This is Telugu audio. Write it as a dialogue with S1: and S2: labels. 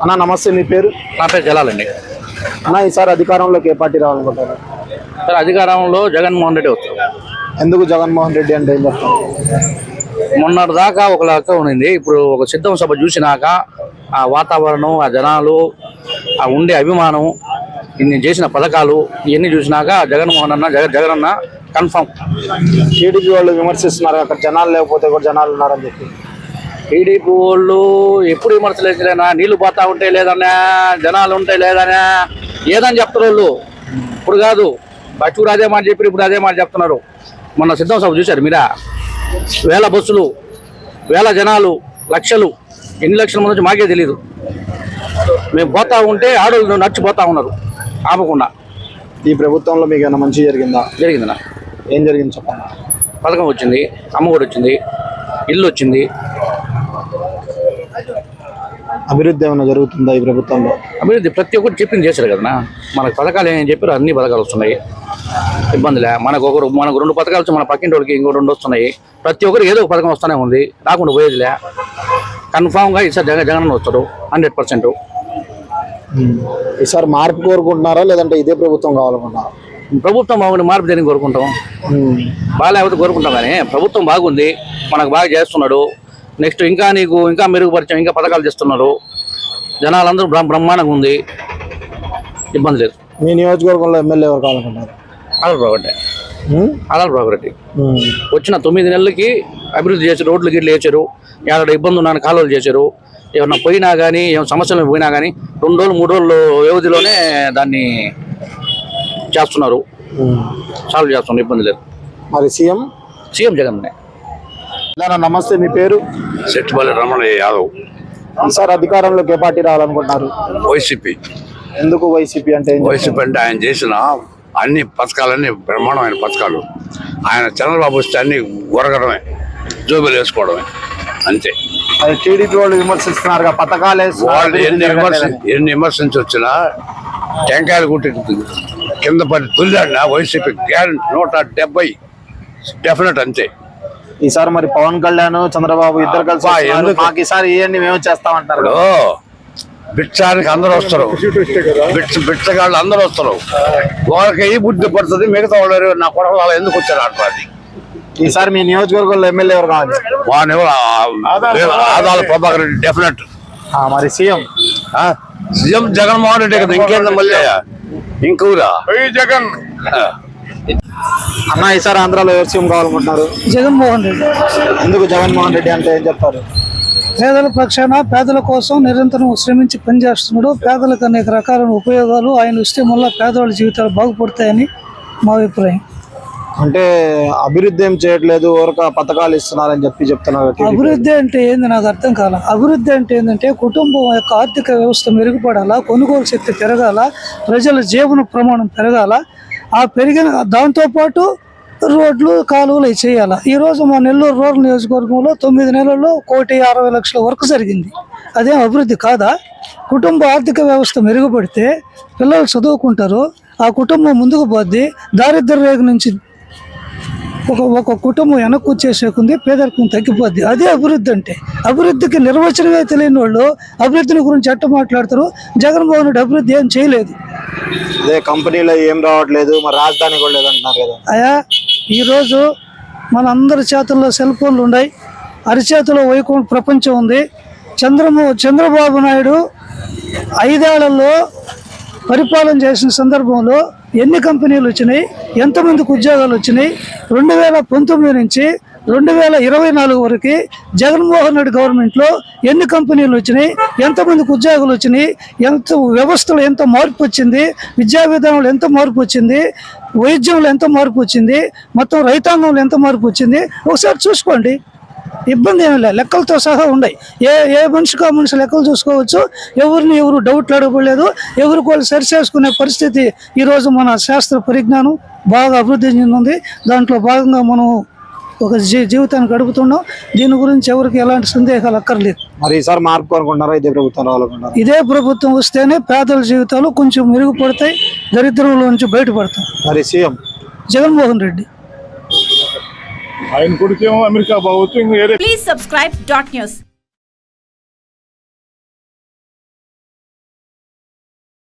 S1: అన్న నమస్తే, మీ పేరు?
S2: నా పేరు జలాలండి.
S1: అన్న ఈసారి అధికారంలోకి ఏ పార్టీ రావాలనుకుంటారు?
S2: సార్ అధికారంలో జగన్మోహన్ రెడ్డి వస్తారు.
S1: ఎందుకు జగన్మోహన్ రెడ్డి అంటే ఏం చెప్తారు?
S2: మొన్నటి దాకా ఒకలాగా ఉన్నింది. ఇప్పుడు ఒక సిద్ధం సభ చూసినాక ఆ వాతావరణం, ఆ జనాలు, ఆ ఉండే అభిమానం, ఇన్ని చేసిన పథకాలు ఇవన్నీ చూసినాక జగన్మోహన్ అన్న జగన్ అన్న కన్ఫర్మ్.
S1: టీడీపీ వాళ్ళు విమర్శిస్తున్నారు అక్కడ జనాలు లేకపోతే కూడా జనాలు ఉన్నారని చెప్పి.
S2: టీడీపీ వాళ్ళు ఎప్పుడు విమర్శలేనా, నీళ్లు పోతా ఉంటే లేదన్నా, జనాలు ఉంటే లేదన్నా, ఏదని చెప్తారు వాళ్ళు. ఇప్పుడు కాదు, ఫస్ట్ కూడా అదే మాట చెప్పి ఇప్పుడు అదే మాట చెప్తున్నారు. మొన్న సిద్ధం సభ చూశారు మీరా? వేల బస్సులు, వేల జనాలు, లక్షలు, ఎన్ని లక్షల మంది మాకే తెలీదు. మేము పోతా ఉంటే ఆడోళ్ళు నడిచిపోతా ఉన్నారు ఆపకుండా.
S1: ఈ ప్రభుత్వంలో మీకు ఏమైనా మంచి జరిగిందా?
S2: జరిగిందన్నా.
S1: ఏం జరిగింది చెప్పండి.
S2: పథకం వచ్చింది, అమ్మఒడి వచ్చింది, ఇల్లు వచ్చింది.
S1: అభివృద్ధి ఏమైనా జరుగుతుందా ఈ ప్రభుత్వంలో?
S2: అభివృద్ధి ప్రతి ఒక్కరు చెప్పింది చేశారు కదన్నా. మనకు పథకాలు ఏమని చెప్పారు, అన్ని పథకాలు వస్తున్నాయి, ఇబ్బందిలే. మనకు 2 పథకాలు వచ్చి మన పక్కింటి వాళ్ళకి ఇంకో 2 వస్తున్నాయి. ప్రతి ఒక్కరు ఏదో ఒక పథకం వస్తూనే ఉంది, రాకుండా పోయేదిలే. కన్ఫామ్గా ఈసారి జగన్ వస్తారు 100%.
S1: ఈసారి మార్పు కోరుకుంటున్నారా లేదంటే ఇదే ప్రభుత్వం కావాలనుకుంటున్నారా?
S2: ప్రభుత్వం బాగుంది, మార్పు దేనికి కోరుకుంటాం? బాగాలేకపోతే కోరుకుంటాం. కానీ ప్రభుత్వం బాగుంది, మనకు బాగా చేస్తున్నాడు. నెక్స్ట్ ఇంకా మెరుగుపరిచాం, ఇంకా పథకాలు చేస్తున్నారు. జనాలందరూ బ్రహ్మాండంగా ఉంది, ఇబ్బంది లేదు.
S1: మీ నియోజకవర్గంలో ఎమ్మెల్యే ఎవరు కావాలనుకుంటున్నారు?
S2: ఆదాల ప్రభాకర్ వచ్చిన 9 నెలలకి అభివృద్ధి చేశారు, రోడ్లు గిడ్లు వేసారు, ఎక్కడ ఇబ్బంది ఉన్నాను కాలువలు చేశారు. ఏమన్నా పోయినా కానీ, ఏమైనా సమస్యలు పోయినా కానీ 2 రోజులు 3 రోజులు వ్యవధిలోనే దాన్ని చేస్తున్నారు, సాల్వ్ చేస్తున్నారు, ఇబ్బంది లేదు.
S1: మరి సీఎం
S2: జగన్.
S1: నమస్తే, మీ పేరు?
S3: సెట్టిపల్లి రమణయ్య యాదవ్.
S1: ఈసారి అధికారంలోకి ఏ పార్టీ రావాలనుకుంటున్నారు?
S3: వైసీపీ.
S1: ఎందుకు వైసీపీ అంటే?
S3: వైసీపీ అంటే ఆయన చేసిన అన్ని పథకాలన్నీ బ్రహ్మాండమైన పథకాలు. ఆయన చంద్రబాబు వస్తే అన్ని గొరగడమే, జోబులు వేసుకోవడమే, అంతే.
S1: అది టీడీపీ వాళ్ళు విమర్శిస్తున్నారు పథకాలు.
S3: వాళ్ళు ఎన్ని విమర్శించి వచ్చినా టెంకాయలు కుట్టి కింద పడి తుల్లాడినా వైసీపీ గ్యారెంటీ 170 డెఫినెట్, అంతే.
S1: ఈసారి మరి పవన్ కళ్యాణ్ చంద్రబాబు ఇద్దరు కలిసి మాకు ఈసారి ఇవన్నీ మేము చేస్తామంటారు.
S3: బిచ్చానికి అందరూ వస్తారు, బిచ్చగాళ్ళు అందరూ వస్తారు. వాళ్ళకి ఏ బుద్ధి పడుతుంది, మిగతా వాళ్ళు నా కొడవలు అలా ఎందుకు వచ్చారు అంటారు.
S1: ఈసారి మీ నియోజకవర్గంలో ఎమ్మెల్యే ఎవరు కావాలి?
S3: వాడిని ఆదాల ప్రభాకర్ రెడ్డి డెఫినెట్.
S1: మరి సీఎం
S3: జగన్మోహన్ రెడ్డి కదా, ఇంకేందా మళ్ళీ ఇంకూరా జగన్.
S1: అన్న ఈసారి ఆంధ్రాలో ఎవరు సీఎం కావాలనుకుంటున్నారు?
S4: జగన్మోహన్ రెడ్డి.
S1: ఎందుకు జగన్మోహన్ రెడ్డి అంటే ఏం చెప్తారు?
S4: పేదల పక్షాన, పేదల కోసం నిరంతరం శ్రమించి పనిచేస్తున్నాడు. పేదలకు అనేక రకాలైన ఉపయోగాలు ఆయన ఇస్తే మళ్ళీ పేదవాళ్ళ జీవితాలు బాగుపడతాయని మా అభిప్రాయం.
S1: అంటే అభివృద్ధి ఏం చేయట్లేదు, ఊరక పథకాలు ఇస్తున్నారని చెప్తున్నారు.
S4: అభివృద్ధి అంటే ఏంది నాకు అర్థం కాల. అభివృద్ధి అంటే ఏంటంటే కుటుంబం యొక్క ఆర్థిక వ్యవస్థ మెరుగుపడాలా, కొనుగోలు శక్తి పెరగాల, ప్రజల జీవన ప్రమాణం పెరగాల. ఆ పెరిగిన దాంతోపాటు రోడ్లు, కాలువలు చేయాలి. ఈరోజు మా నెల్లూరు రూరల్ నియోజకవర్గంలో 9 నెలల్లో 1,60,00,000 వర్క్ జరిగింది. అదేం అభివృద్ధి కాదా? కుటుంబ ఆర్థిక వ్యవస్థ మెరుగుపడితే పిల్లలు చదువుకుంటారు, ఆ కుటుంబం ముందుకు పోద్ది. దారిద్ర్య రేఖ నుంచి ఒక కుటుంబం వెనక్కి వచ్చేసేకుంది, పేదరికం తగ్గిపోద్ది. అదే అభివృద్ధి అంటే. అభివృద్ధికి నిర్వచనమే తెలియని వాళ్ళు అభివృద్ధిని గురించి ఎట్ట మాట్లాడతారు? జగన్మోహన్ రెడ్డి అభివృద్ధి ఏం చేయలేదు.
S1: అదే కంపెనీలో ఏం రావట్లేదు, మరి రాజధాని కూడా లేదంటున్నారు కదా.
S4: అయ్యా, ఈరోజు మన అందరి చేతుల్లో సెల్ ఫోన్లు ఉన్నాయి, అరిచేతిలో వైకుంఠ ప్రపంచం ఉంది. చంద్రబాబు నాయుడు 5 ఏళ్లలో పరిపాలన చేసిన సందర్భంలో ఎన్ని కంపెనీలు వచ్చినాయి, ఎంతమందికి ఉద్యోగాలు వచ్చినాయి? 2019 నుంచి 2024 వరకు జగన్మోహన్ రెడ్డి గవర్నమెంట్లో ఎన్ని కంపెనీలు వచ్చినాయి, ఎంతమందికి ఉద్యోగాలు వచ్చినాయి, వ్యవస్థలో ఎంత మార్పు వచ్చింది, విద్యా విధానంలో ఎంత మార్పు వచ్చింది, వైద్యంలో ఎంత మార్పు వచ్చింది, మొత్తం రైతాంగంలో ఎంత మార్పు వచ్చింది ఒకసారి చూసుకోండి. ఇబ్బంది ఏమి లేదు, లెక్కలతో సహా ఉన్నాయి. ఏ మనిషికి ఆ మనిషి లెక్కలు చూసుకోవచ్చు. ఎవరు డౌట్లు అడగలేదు, ఎవరికి వాళ్ళు సరి చేసుకునే పరిస్థితి ఈరోజు మన శాస్త్ర పరిజ్ఞానం బాగా అభివృద్ధి చెందింది. దాంట్లో భాగంగా మనం ఒక జీవితాన్ని గడుపుతున్నాం. దీని గురించి ఎవరికి ఎలాంటి సందేహాలు అక్కర్లేదు.
S1: మరి ఈసారి మార్పు అనుకుంటున్నారా? ఇదే ప్రభుత్వం రావాలనుకుంటున్నారా?
S4: ఇదే ప్రభుత్వం వస్తేనే పేదల జీవితాలు కొంచెం మెరుగుపడతాయి, దరిద్రంలో నుంచి బయటపడతాం.
S1: మరి సీఎం
S4: జగన్మోహన్ రెడ్డి.
S5: ఆయన కొడుకేమో అమెరికా పోవచ్చు.
S6: Please subscribe .news.